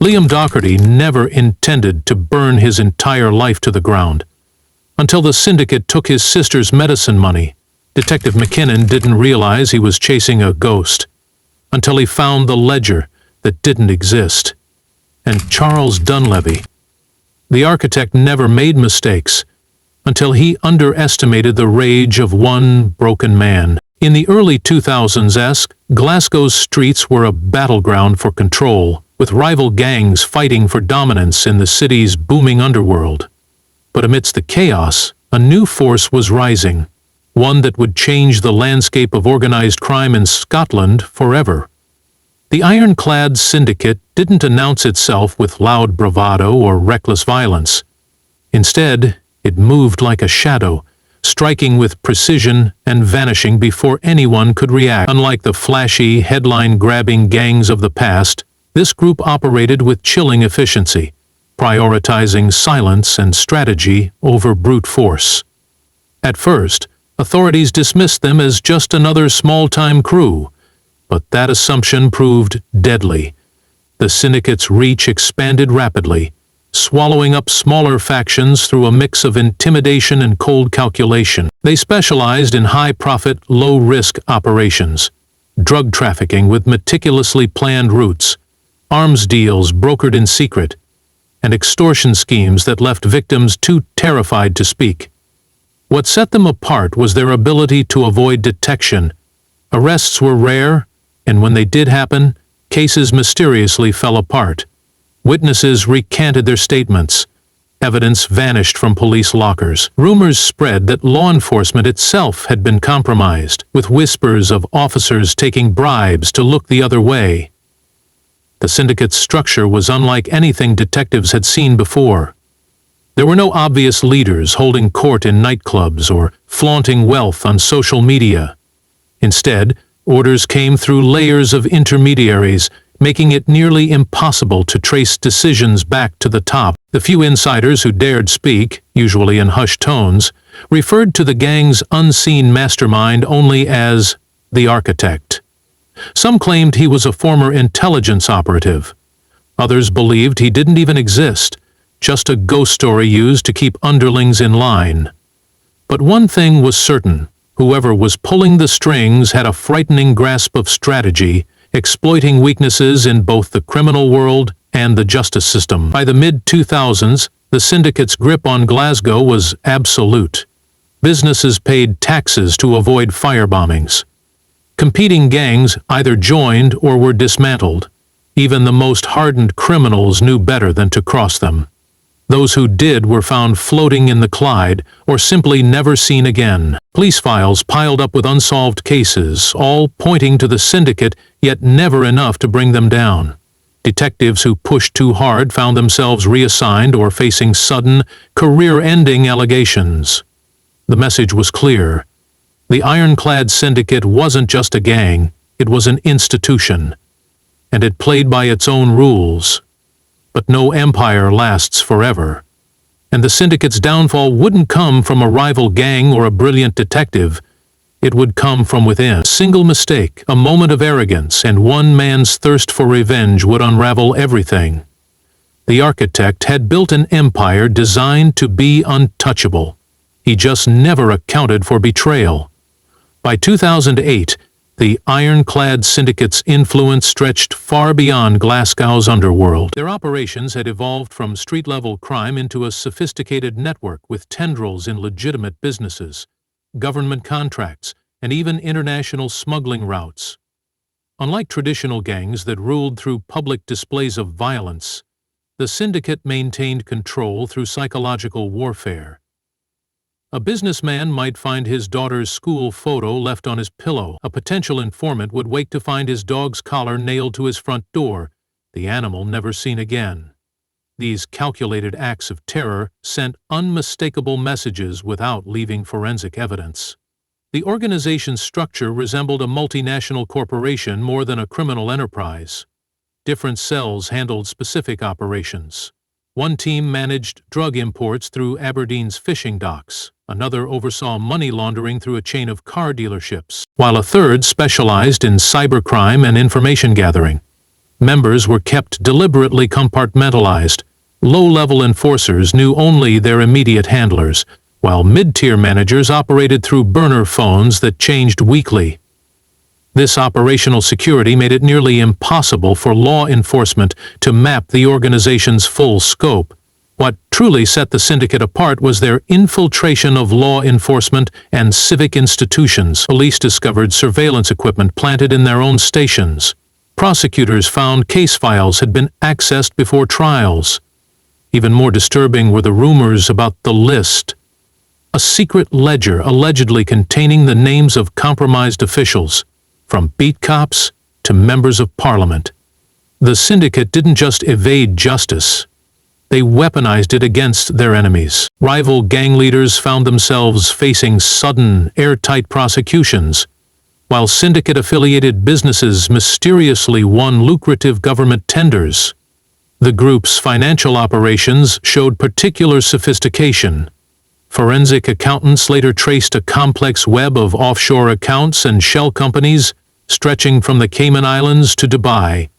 Liam Doherty never intended to burn his entire life to the ground. Until the syndicate took his sister's medicine money, Detective McKinnon didn't realize he was chasing a ghost. Until he found the ledger that didn't exist. And Charles Dunleavy, the architect, never made mistakes until he underestimated the rage of one broken man. In the early 2000s, Glasgow's streets were a battleground for control, with rival gangs fighting for dominance in the city's booming underworld. But amidst the chaos, a new force was rising, one that would change the landscape of organized crime in Scotland forever. The ironclad syndicate didn't announce itself with loud bravado or reckless violence. Instead, it moved like a shadow, striking with precision and vanishing before anyone could react. Unlike the flashy, headline-grabbing gangs of the past, this group operated with chilling efficiency, prioritizing silence and strategy over brute force. At first, authorities dismissed them as just another small-time crew, but that assumption proved deadly. The syndicate's reach expanded rapidly, swallowing up smaller factions through a mix of intimidation and cold calculation. They specialized in high-profit, low-risk operations, drug trafficking with meticulously planned routes, arms deals brokered in secret, and extortion schemes that left victims too terrified to speak. What set them apart was their ability to avoid detection. Arrests were rare, and when they did happen, cases mysteriously fell apart. Witnesses recanted their statements. Evidence vanished from police lockers. Rumors spread that law enforcement itself had been compromised, with whispers of officers taking bribes to look the other way. The syndicate's structure was unlike anything detectives had seen before. There were no obvious leaders holding court in nightclubs or flaunting wealth on social media. Instead, orders came through layers of intermediaries, making it nearly impossible to trace decisions back to the top. The few insiders who dared speak, usually in hushed tones, referred to the gang's unseen mastermind only as the architect. Some claimed he was a former intelligence operative. Others believed he didn't even exist, just a ghost story used to keep underlings in line. But one thing was certain: whoever was pulling the strings had a frightening grasp of strategy, exploiting weaknesses in both the criminal world and the justice system. By the mid-2000s, the syndicate's grip on Glasgow was absolute. Businesses paid taxes to avoid firebombings. Competing gangs either joined or were dismantled. Even the most hardened criminals knew better than to cross them. Those who did were found floating in the Clyde or simply never seen again. Police files piled up with unsolved cases, all pointing to the syndicate, yet never enough to bring them down. Detectives who pushed too hard found themselves reassigned or facing sudden, career-ending allegations. The message was clear. The ironclad syndicate wasn't just a gang, it was an institution. And it played by its own rules. But no empire lasts forever. And the syndicate's downfall wouldn't come from a rival gang or a brilliant detective. It would come from within. A single mistake, a moment of arrogance, and one man's thirst for revenge would unravel everything. The architect had built an empire designed to be untouchable. He just never accounted for betrayal. By 2008, the ironclad syndicate's influence stretched far beyond Glasgow's underworld. Their operations had evolved from street-level crime into a sophisticated network with tendrils in legitimate businesses, government contracts, and even international smuggling routes. Unlike traditional gangs that ruled through public displays of violence, the syndicate maintained control through psychological warfare. A businessman might find his daughter's school photo left on his pillow. A potential informant would wake to find his dog's collar nailed to his front door, the animal never seen again. These calculated acts of terror sent unmistakable messages without leaving forensic evidence. The organization's structure resembled a multinational corporation more than a criminal enterprise. Different cells handled specific operations. One team managed drug imports through Aberdeen's fishing docks. Another oversaw money laundering through a chain of car dealerships, while a third specialized in cybercrime and information gathering. Members were kept deliberately compartmentalized. Low-level enforcers knew only their immediate handlers, while mid-tier managers operated through burner phones that changed weekly. This operational security made it nearly impossible for law enforcement to map the organization's full scope. What truly set the syndicate apart was their infiltration of law enforcement and civic institutions. Police discovered surveillance equipment planted in their own stations. Prosecutors found case files had been accessed before trials. Even more disturbing were the rumors about the list, a secret ledger allegedly containing the names of compromised officials, from beat cops to members of parliament. The syndicate didn't just evade justice. They weaponized it against their enemies. Rival gang leaders found themselves facing sudden, airtight prosecutions, while syndicate-affiliated businesses mysteriously won lucrative government tenders. The group's financial operations showed particular sophistication. Forensic accountants later traced a complex web of offshore accounts and shell companies stretching from the Cayman Islands to Dubai.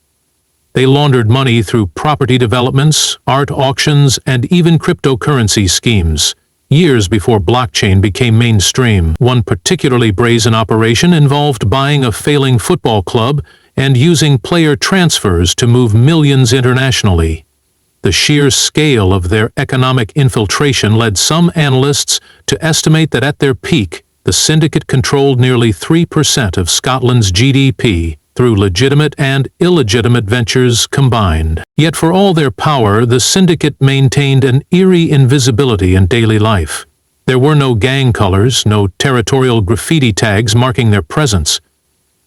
They laundered money through property developments, art auctions, and even cryptocurrency schemes, years before blockchain became mainstream. One particularly brazen operation involved buying a failing football club and using player transfers to move millions internationally. The sheer scale of their economic infiltration led some analysts to estimate that at their peak, the syndicate controlled nearly 3% of Scotland's GDP through legitimate and illegitimate ventures combined. Yet for all their power, the syndicate maintained an eerie invisibility in daily life. There were no gang colors, no territorial graffiti tags marking their presence.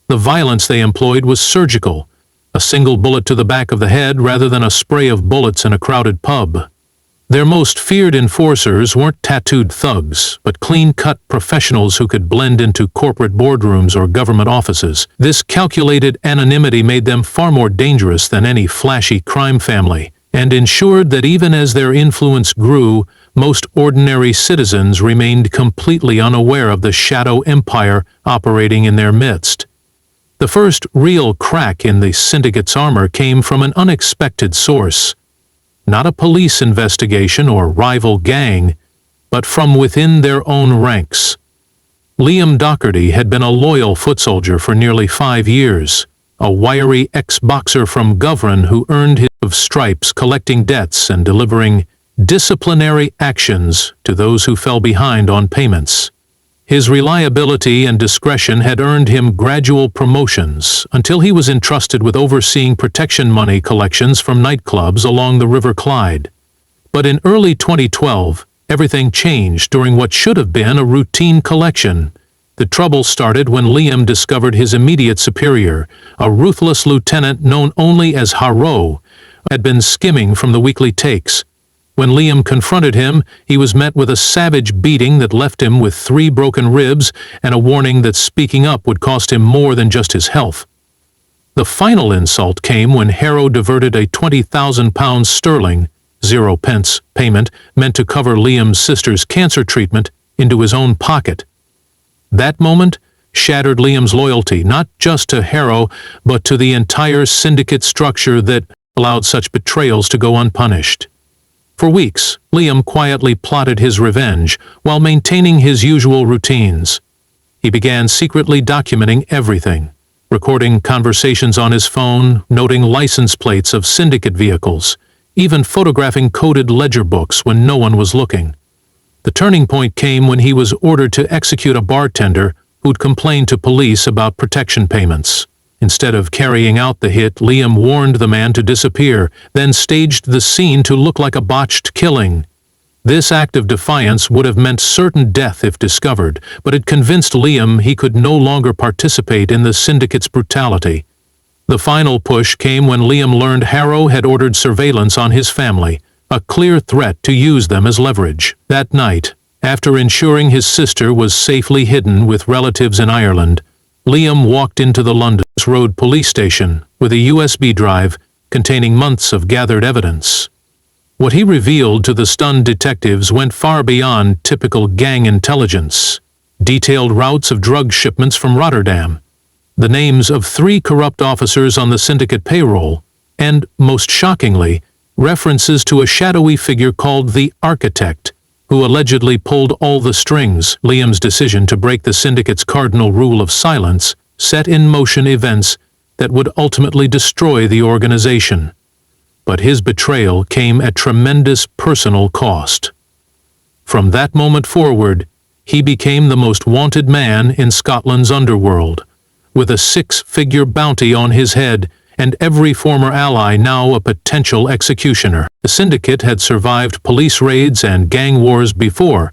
The violence they employed was surgical, a single bullet to the back of the head rather than a spray of bullets in a crowded pub. Their most feared enforcers weren't tattooed thugs, but clean-cut professionals who could blend into corporate boardrooms or government offices. This calculated anonymity made them far more dangerous than any flashy crime family, and ensured that even as their influence grew, most ordinary citizens remained completely unaware of the shadow empire operating in their midst. The first real crack in the syndicate's armor came from an unexpected source. Not a police investigation or rival gang, but from within their own ranks. Liam Doherty had been a loyal foot soldier for nearly 5 years, a wiry ex-boxer from Govern who earned his stripes collecting debts and delivering disciplinary actions to those who fell behind on payments. His reliability and discretion had earned him gradual promotions until he was entrusted with overseeing protection money collections from nightclubs along the River Clyde. But in early 2012, everything changed during what should have been a routine collection. The trouble started when Liam discovered his immediate superior, a ruthless lieutenant known only as Haro, had been skimming from the weekly takes. When Liam confronted him, he was met with a savage beating that left him with 3 broken ribs and a warning that speaking up would cost him more than just his health. The final insult came when Harrow diverted a £20,000 sterling, 0 pence, payment meant to cover Liam's sister's cancer treatment into his own pocket. That moment shattered Liam's loyalty not just to Harrow, but to the entire syndicate structure that allowed such betrayals to go unpunished. For weeks, Liam quietly plotted his revenge while maintaining his usual routines. He began secretly documenting everything, recording conversations on his phone, noting license plates of syndicate vehicles, even photographing coded ledger books when no one was looking. The turning point came when he was ordered to execute a bartender who'd complained to police about protection payments. Instead of carrying out the hit, Liam warned the man to disappear, then staged the scene to look like a botched killing. This act of defiance would have meant certain death if discovered, but it convinced Liam he could no longer participate in the syndicate's brutality. The final push came when Liam learned Harrow had ordered surveillance on his family, a clear threat to use them as leverage. That night, after ensuring his sister was safely hidden with relatives in Ireland, Liam walked into the London Road police station with a USB drive containing months of gathered evidence. What he revealed to the stunned detectives went far beyond typical gang intelligence. Detailed routes of drug shipments from Rotterdam, the names of 3 corrupt officers on the syndicate payroll, and, most shockingly, references to a shadowy figure called the Architect, who allegedly pulled all the strings. Liam's decision to break the syndicate's cardinal rule of silence set in motion events that would ultimately destroy the organization. But his betrayal came at tremendous personal cost. From that moment forward, he became the most wanted man in Scotland's underworld, with a 6-figure bounty on his head and every former ally now a potential executioner. The syndicate had survived police raids and gang wars before,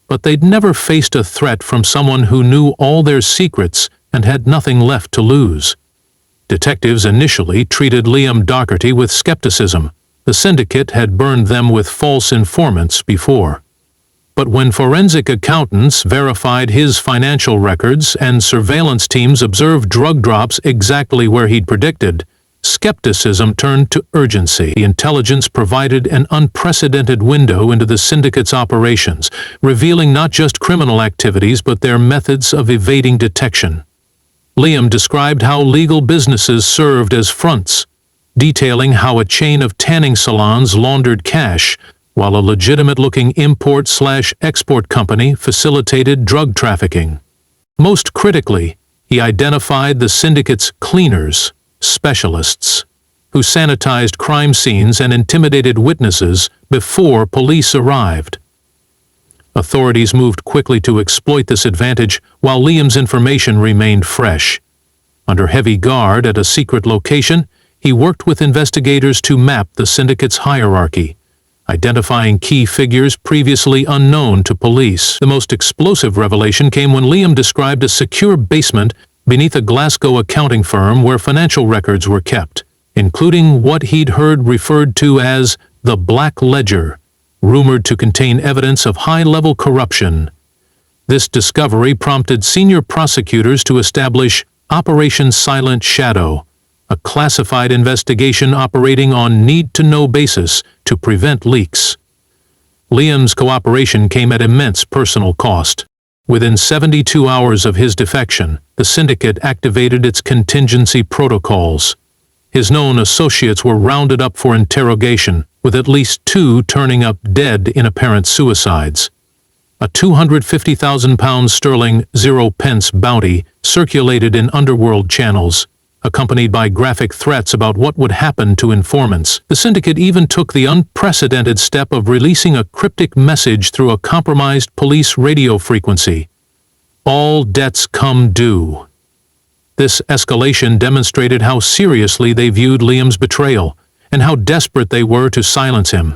but they'd never faced a threat from someone who knew all their secrets and had nothing left to lose. Detectives initially treated Liam Docherty with skepticism. The syndicate had burned them with false informants before. But when forensic accountants verified his financial records and surveillance teams observed drug drops exactly where he'd predicted, skepticism turned to urgency. The intelligence provided an unprecedented window into the syndicate's operations, revealing not just criminal activities but their methods of evading detection. Liam described how legal businesses served as fronts, detailing how a chain of tanning salons laundered cash, while a legitimate-looking import/export company facilitated drug trafficking. Most critically, he identified the syndicate's cleaners, specialists, who sanitized crime scenes and intimidated witnesses before police arrived. Authorities moved quickly to exploit this advantage while Liam's information remained fresh. Under heavy guard at a secret location, he worked with investigators to map the syndicate's hierarchy, identifying key figures previously unknown to police. The most explosive revelation came when Liam described a secure basement beneath a Glasgow accounting firm where financial records were kept, including what he'd heard referred to as the Black Ledger, rumored to contain evidence of high-level corruption. This discovery prompted senior prosecutors to establish Operation Silent Shadow, a classified investigation operating on need-to-know basis to prevent leaks. Liam's cooperation came at immense personal cost. Within 72 hours of his defection, the syndicate activated its contingency protocols. His known associates were rounded up for interrogation, with at least 2 turning up dead in apparent suicides. A £250,000 0 bounty circulated in underworld channels, accompanied by graphic threats about what would happen to informants. The syndicate even took the unprecedented step of releasing a cryptic message through a compromised police radio frequency. "All debts come due." This escalation demonstrated how seriously they viewed Liam's betrayal and how desperate they were to silence him.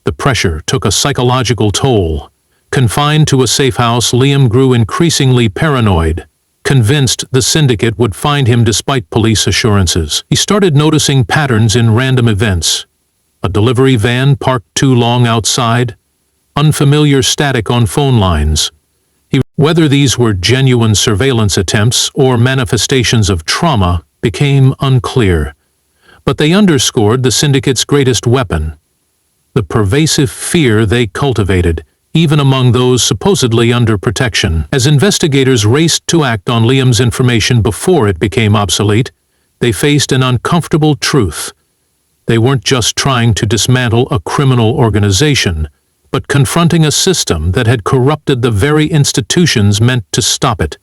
The pressure took a psychological toll. Confined to a safe house, Liam grew increasingly paranoid, convinced the syndicate would find him despite police assurances. He started noticing patterns in random events. A delivery van parked too long outside, unfamiliar static on phone lines. Whether these were genuine surveillance attempts or manifestations of trauma became unclear, but they underscored the syndicate's greatest weapon: the pervasive fear they cultivated, even among those supposedly under protection. As investigators raced to act on Liam's information before it became obsolete, they faced an uncomfortable truth. They weren't just trying to dismantle a criminal organization, but confronting a system that had corrupted the very institutions meant to stop it.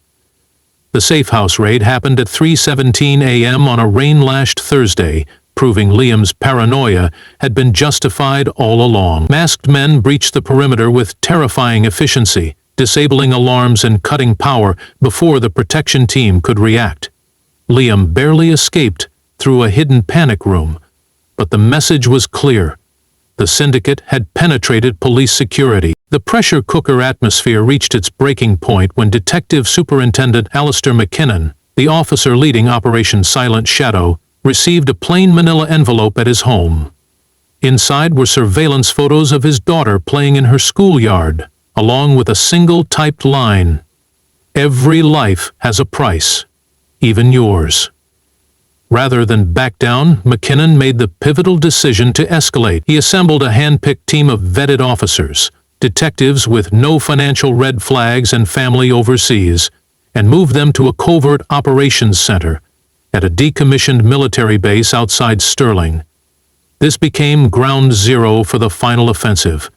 The safe house raid happened at 3:17 a.m. on a rain-lashed Thursday, proving Liam's paranoia had been justified all along. Masked men breached the perimeter with terrifying efficiency, disabling alarms and cutting power before the protection team could react. Liam barely escaped through a hidden panic room, but the message was clear. The syndicate had penetrated police security. The pressure cooker atmosphere reached its breaking point when Detective Superintendent Alistair McKinnon, the officer leading Operation Silent Shadow, received a plain manila envelope at his home. Inside were surveillance photos of his daughter playing in her schoolyard, along with a single typed line: "Every life has a price, even yours." Rather than back down, McKinnon made the pivotal decision to escalate. He assembled a hand-picked team of vetted officers, detectives with no financial red flags and family overseas, and moved them to a covert operations center at a decommissioned military base outside Sterling. This became ground zero for the final offensive,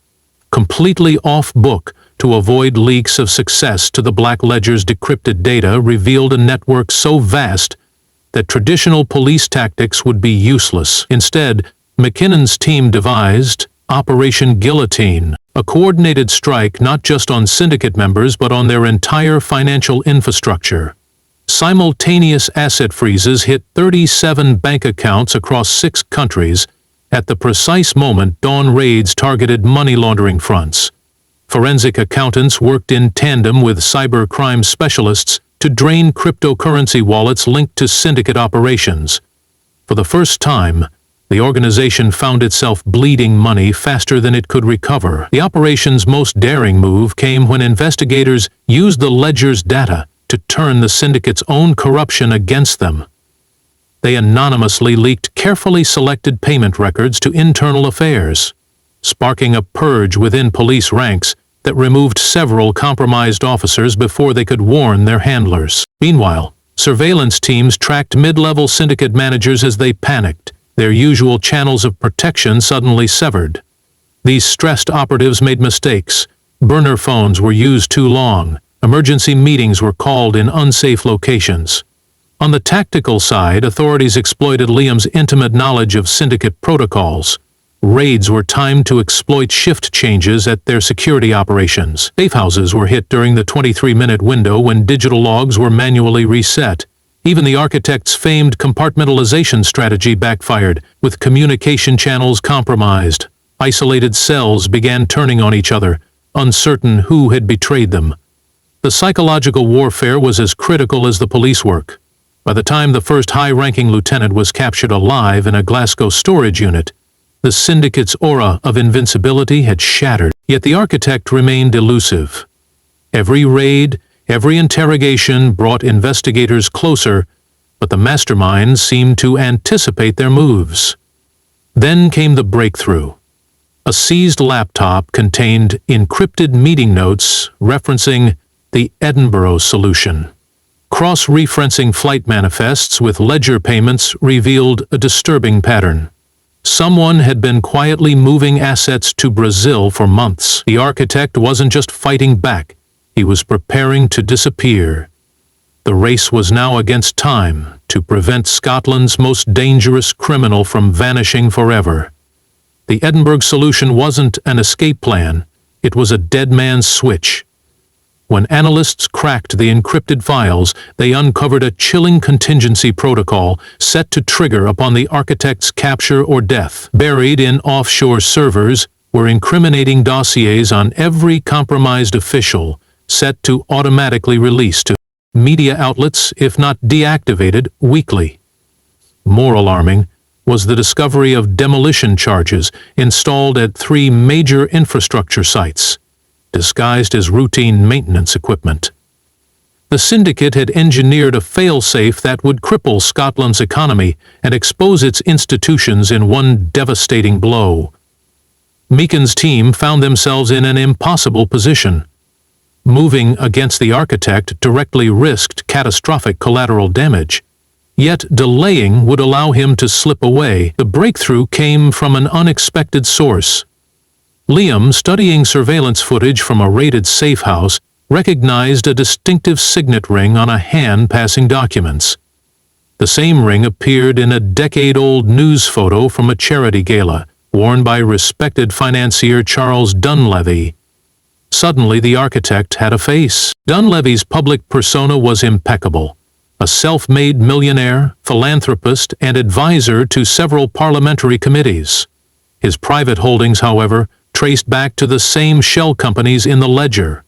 completely off-book to avoid leaks of success to the Black Ledger's decrypted data revealed a network so vast that traditional police tactics would be useless. Instead, McKinnon's team devised Operation Guillotine, a coordinated strike not just on syndicate members but on their entire financial infrastructure. Simultaneous asset freezes hit 37 bank accounts across 6 countries at the precise moment dawn raids targeted money laundering fronts. Forensic accountants worked in tandem with cybercrime specialists to drain cryptocurrency wallets linked to syndicate operations. For the first time, the organization found itself bleeding money faster than it could recover. The operation's most daring move came when investigators used the ledger's data to turn the syndicate's own corruption against them. They anonymously leaked carefully selected payment records to internal affairs, sparking a purge within police ranks that removed several compromised officers before they could warn their handlers. Meanwhile, surveillance teams tracked mid-level syndicate managers as they panicked, their usual channels of protection suddenly severed. These stressed operatives made mistakes. Burner phones were used too long. Emergency meetings were called in unsafe locations. On the tactical side, authorities exploited Liam's intimate knowledge of syndicate protocols. Raids were timed to exploit shift changes at their security operations. Safe houses were hit during the 23-minute window when digital logs were manually reset. Even the architect's famed compartmentalization strategy backfired, with communication channels compromised. Isolated cells began turning on each other, uncertain who had betrayed them. The psychological warfare was as critical as the police work. By the time the first high-ranking lieutenant was captured alive in a Glasgow storage unit, the syndicate's aura of invincibility had shattered. Yet the architect remained elusive. Every raid, every interrogation brought investigators closer, but the masterminds seemed to anticipate their moves. Then came the breakthrough. A seized laptop contained encrypted meeting notes referencing the Edinburgh solution. Cross-referencing flight manifests with ledger payments revealed a disturbing pattern. Someone had been quietly moving assets to Brazil for months. The architect wasn't just fighting back, he was preparing to disappear. The race was now against time to prevent Scotland's most dangerous criminal from vanishing forever. The Edinburgh solution wasn't an escape plan, it was a dead man's switch. When analysts cracked the encrypted files, they uncovered a chilling contingency protocol set to trigger upon the architect's capture or death. Buried in offshore servers were incriminating dossiers on every compromised official, set to automatically release to media outlets, if not deactivated, weekly. More alarming was the discovery of demolition charges installed at 3 major infrastructure sites, disguised as routine maintenance equipment. The syndicate had engineered a fail-safe that would cripple Scotland's economy and expose its institutions in one devastating blow. Meakin's team found themselves in an impossible position. Moving against the architect directly risked catastrophic collateral damage. Yet delaying would allow him to slip away. The breakthrough came from an unexpected source. Liam, studying surveillance footage from a raided safe house, recognized a distinctive signet ring on a hand passing documents. The same ring appeared in a decade-old news photo from a charity gala, worn by respected financier Charles Dunleavy. Suddenly the architect had a face. Dunleavy's public persona was impeccable. A self-made millionaire, philanthropist, and advisor to several parliamentary committees. His private holdings, however, traced back to the same shell companies in the ledger.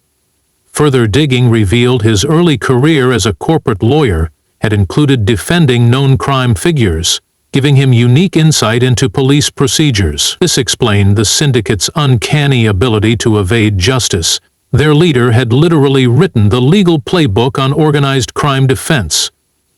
Further digging revealed his early career as a corporate lawyer had included defending known crime figures, giving him unique insight into police procedures. This explained the syndicate's uncanny ability to evade justice. Their leader had literally written the legal playbook on organized crime defense.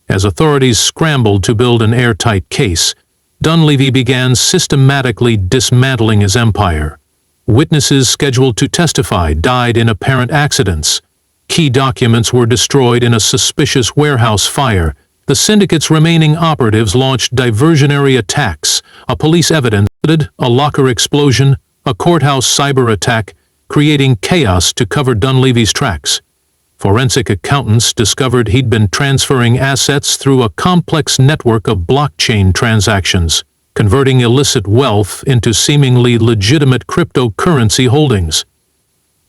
As authorities scrambled to build an airtight case, Dunleavy began systematically dismantling his empire. Witnesses scheduled to testify died in apparent accidents. Key documents were destroyed in a suspicious warehouse fire. The syndicate's remaining operatives launched diversionary attacks, a police evidence, a locker explosion, a courthouse cyber attack, creating chaos to cover Dunleavy's tracks. Forensic accountants discovered he'd been transferring assets through a complex network of blockchain transactions, converting illicit wealth into seemingly legitimate cryptocurrency holdings.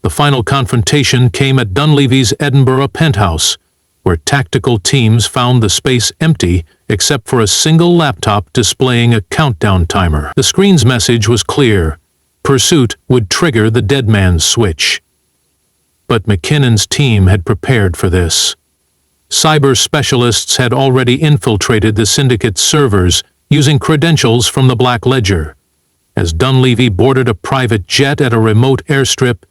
The final confrontation came at Dunleavy's Edinburgh penthouse, where tactical teams found the space empty except for a single laptop displaying a countdown timer. The screen's message was clear: pursuit would trigger the dead man's switch. But McKinnon's team had prepared for this. Cyber specialists had already infiltrated the syndicate's servers using credentials from the Black Ledger. As Dunleavy boarded a private jet at a remote airstrip,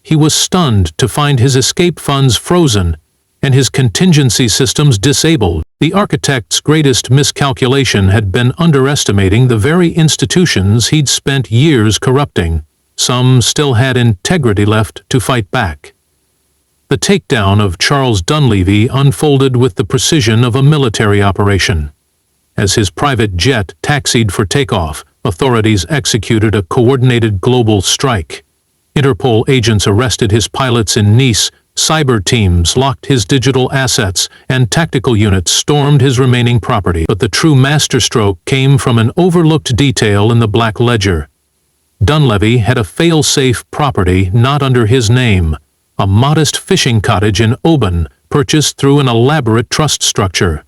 he was stunned to find his escape funds frozen and his contingency systems disabled. The architect's greatest miscalculation had been underestimating the very institutions he'd spent years corrupting. Some still had integrity left to fight back. The takedown of Charles Dunleavy unfolded with the precision of a military operation. As his private jet taxied for takeoff, authorities executed a coordinated global strike. Interpol agents arrested his pilots in Nice, cyber teams locked his digital assets, and tactical units stormed his remaining property. But the true masterstroke came from an overlooked detail in the Black Ledger. Dunleavy had a fail-safe property not under his name, a modest fishing cottage in Oban, purchased through an elaborate trust structure.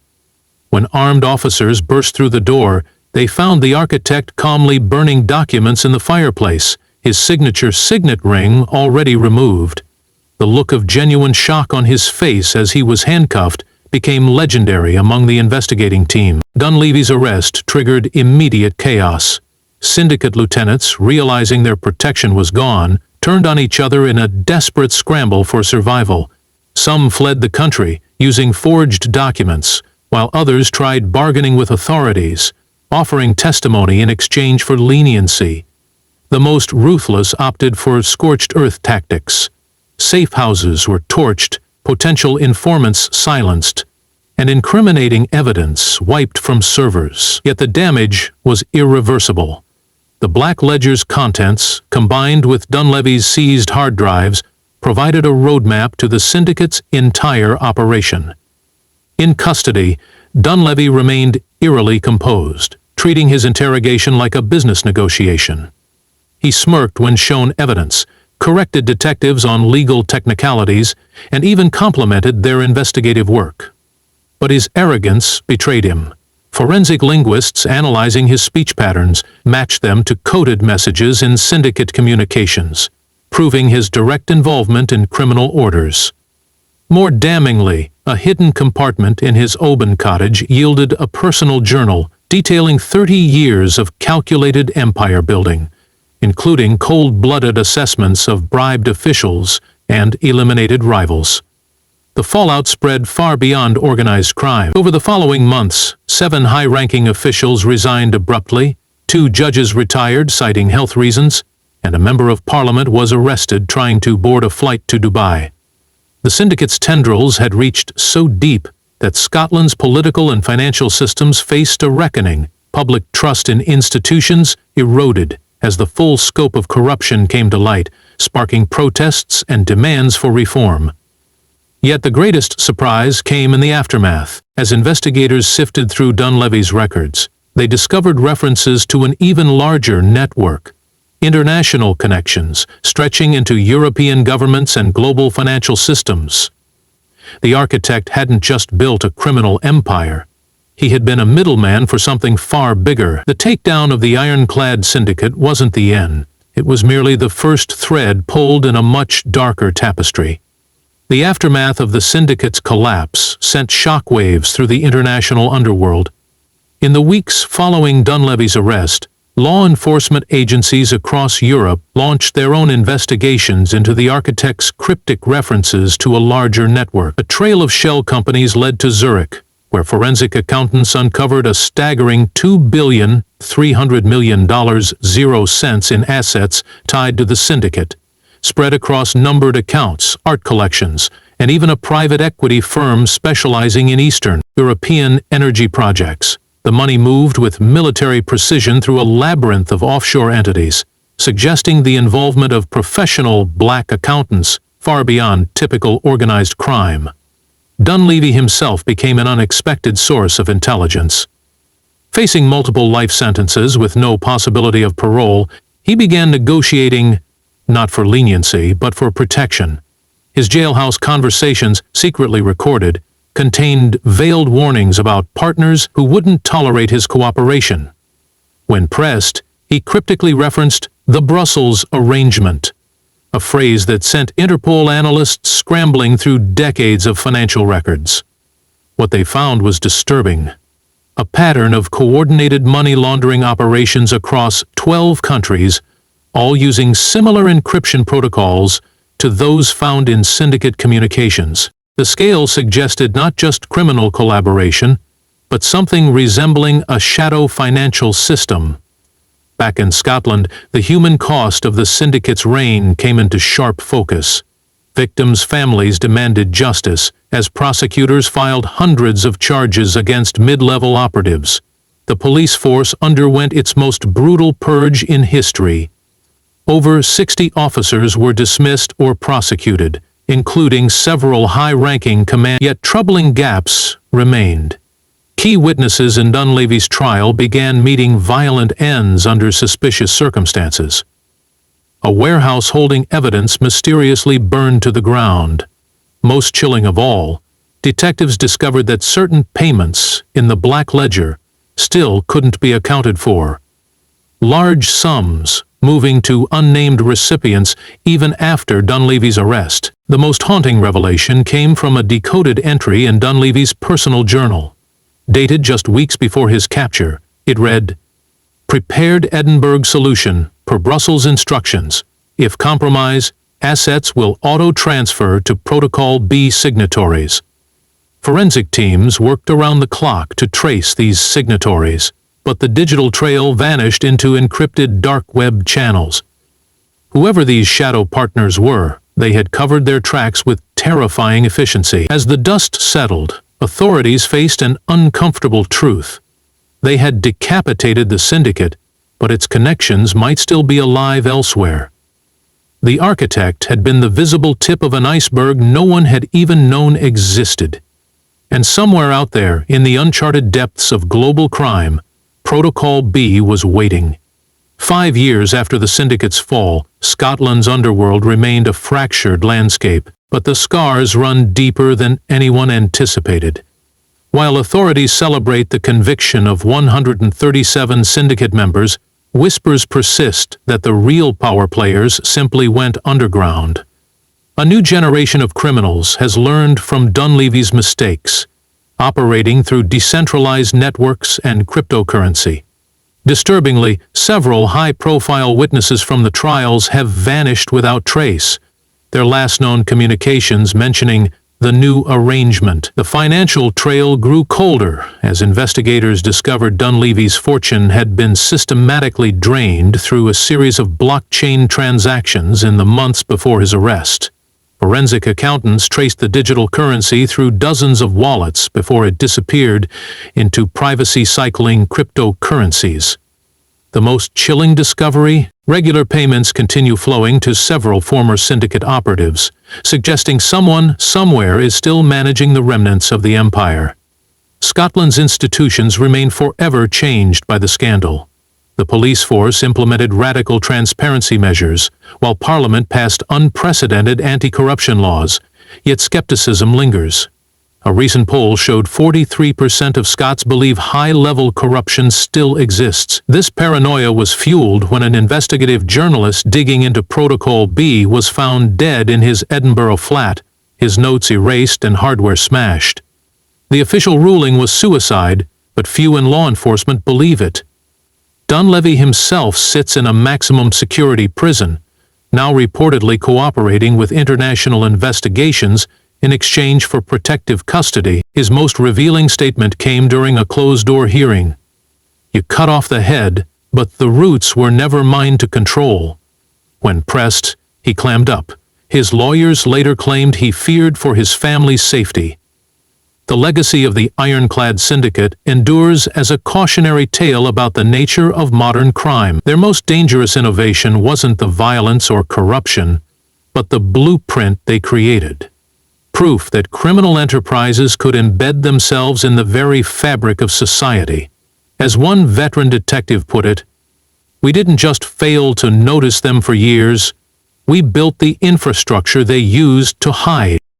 When armed officers burst through the door, they found the architect calmly burning documents in the fireplace, his signature signet ring already removed. The look of genuine shock on his face as he was handcuffed became legendary among the investigating team. Dunleavy's arrest triggered immediate chaos. Syndicate lieutenants, realizing their protection was gone, turned on each other in a desperate scramble for survival. Some fled the country, using forged documents, while others tried bargaining with authorities, offering testimony in exchange for leniency. The most ruthless opted for scorched earth tactics. Safe houses were torched, potential informants silenced, and incriminating evidence wiped from servers. Yet the damage was irreversible. The Black Ledger's contents, combined with Dunleavy's seized hard drives, provided a roadmap to the syndicate's entire operation. In custody, Dunleavy remained eerily composed, treating his interrogation like a business negotiation. He smirked when shown evidence, corrected detectives on legal technicalities, and even complimented their investigative work. But his arrogance betrayed him. Forensic linguists analyzing his speech patterns matched them to coded messages in syndicate communications, proving his direct involvement in criminal orders. More damningly, a hidden compartment in his Oban cottage yielded a personal journal detailing 30 years of calculated empire building, including cold-blooded assessments of bribed officials and eliminated rivals. The fallout spread far beyond organized crime. Over the following months, 7 high-ranking officials resigned abruptly, 2 judges retired citing health reasons, and a member of parliament was arrested trying to board a flight to Dubai. The syndicate's tendrils had reached so deep that Scotland's political and financial systems faced a reckoning. Public trust in institutions eroded as the full scope of corruption came to light, sparking protests and demands for reform. Yet the greatest surprise came in the aftermath. As investigators sifted through Dunleavy's records, they discovered references to an even larger network, international connections stretching into European governments and global financial systems. The architect hadn't just built a criminal empire. He had been a middleman for something far bigger. The takedown of the ironclad syndicate wasn't the end. It was merely the first thread pulled in a much darker tapestry. The aftermath of the syndicate's collapse sent shockwaves through the international underworld. In the weeks following Dunleavy's arrest, law enforcement agencies across Europe launched their own investigations into the architect's cryptic references to a larger network. A trail of shell companies led to Zurich, where forensic accountants uncovered a staggering $2,300,000,000 in assets tied to the syndicate, spread across numbered accounts, art collections, and even a private equity firm specializing in Eastern European energy projects. The money moved with military precision through a labyrinth of offshore entities, suggesting the involvement of professional black accountants far beyond typical organized crime. Dunleavy himself became an unexpected source of intelligence. Facing multiple life sentences with no possibility of parole, he began negotiating, not for leniency, but for protection. His jailhouse conversations, secretly recorded, contained veiled warnings about partners who wouldn't tolerate his cooperation. When pressed, he cryptically referenced the Brussels arrangement, a phrase that sent Interpol analysts scrambling through decades of financial records. What they found was disturbing. A pattern of coordinated money laundering operations across 12 countries, all using similar encryption protocols to those found in syndicate communications. The scale suggested not just criminal collaboration, but something resembling a shadow financial system. Back in Scotland, the human cost of the syndicate's reign came into sharp focus. Victims' families demanded justice, as prosecutors filed hundreds of charges against mid-level operatives. The police force underwent its most brutal purge in history. Over 60 officers were dismissed or prosecuted, including several high-ranking command, yet troubling gaps remained. Key witnesses in Dunleavy's trial began meeting violent ends under suspicious circumstances. A warehouse holding evidence mysteriously burned to the ground. Most chilling of all, detectives discovered that certain payments in the Black Ledger still couldn't be accounted for. Large sums moving to unnamed recipients even after Dunleavy's arrest. The most haunting revelation came from a decoded entry in Dunleavy's personal journal. Dated just weeks before his capture, it read, "Prepared Edinburgh solution per Brussels instructions. If compromise, assets will auto-transfer to Protocol B signatories." Forensic teams worked around the clock to trace these signatories, but the digital trail vanished into encrypted dark web channels. Whoever these shadow partners were, they had covered their tracks with terrifying efficiency. As the dust settled, authorities faced an uncomfortable truth. They had decapitated the syndicate, but its connections might still be alive elsewhere. The architect had been the visible tip of an iceberg no one had even known existed. And somewhere out there, in the uncharted depths of global crime, Protocol B was waiting. 5 years after the syndicate's fall, Scotland's underworld remained a fractured landscape, but the scars run deeper than anyone anticipated. While authorities celebrate the conviction of 137 syndicate members, whispers persist that the real power players simply went underground. A new generation of criminals has learned from Dunleavy's mistakes, operating through decentralized networks and cryptocurrency. Disturbingly, several high-profile witnesses from the trials have vanished without trace, their last known communications mentioning the new arrangement. The financial trail grew colder as investigators discovered Dunleavy's fortune had been systematically drained through a series of blockchain transactions in the months before his arrest. Forensic accountants traced the digital currency through dozens of wallets before it disappeared into privacy-cycling cryptocurrencies. The most chilling discovery? Regular payments continue flowing to several former syndicate operatives, suggesting someone somewhere is still managing the remnants of the empire. Scotland's institutions remain forever changed by the scandal. The police force implemented radical transparency measures, while Parliament passed unprecedented anti-corruption laws, yet skepticism lingers. A recent poll showed 43% of Scots believe high-level corruption still exists. This paranoia was fueled when an investigative journalist digging into Protocol B was found dead in his Edinburgh flat, his notes erased and hardware smashed. The official ruling was suicide, but few in law enforcement believe it. Dunleavy himself sits in a maximum security prison, now reportedly cooperating with international investigations in exchange for protective custody. His most revealing statement came during a closed-door hearing. "You cut off the head, but the roots were never mine to control." When pressed, he clammed up, His lawyers later claimed he feared for his family's safety. The legacy of the ironclad syndicate endures as a cautionary tale about the nature of modern crime. Their most dangerous innovation wasn't the violence or corruption, but the blueprint they created. Proof that criminal enterprises could embed themselves in the very fabric of society. As one veteran detective put it, "We didn't just fail to notice them for years, we built the infrastructure they used to hide."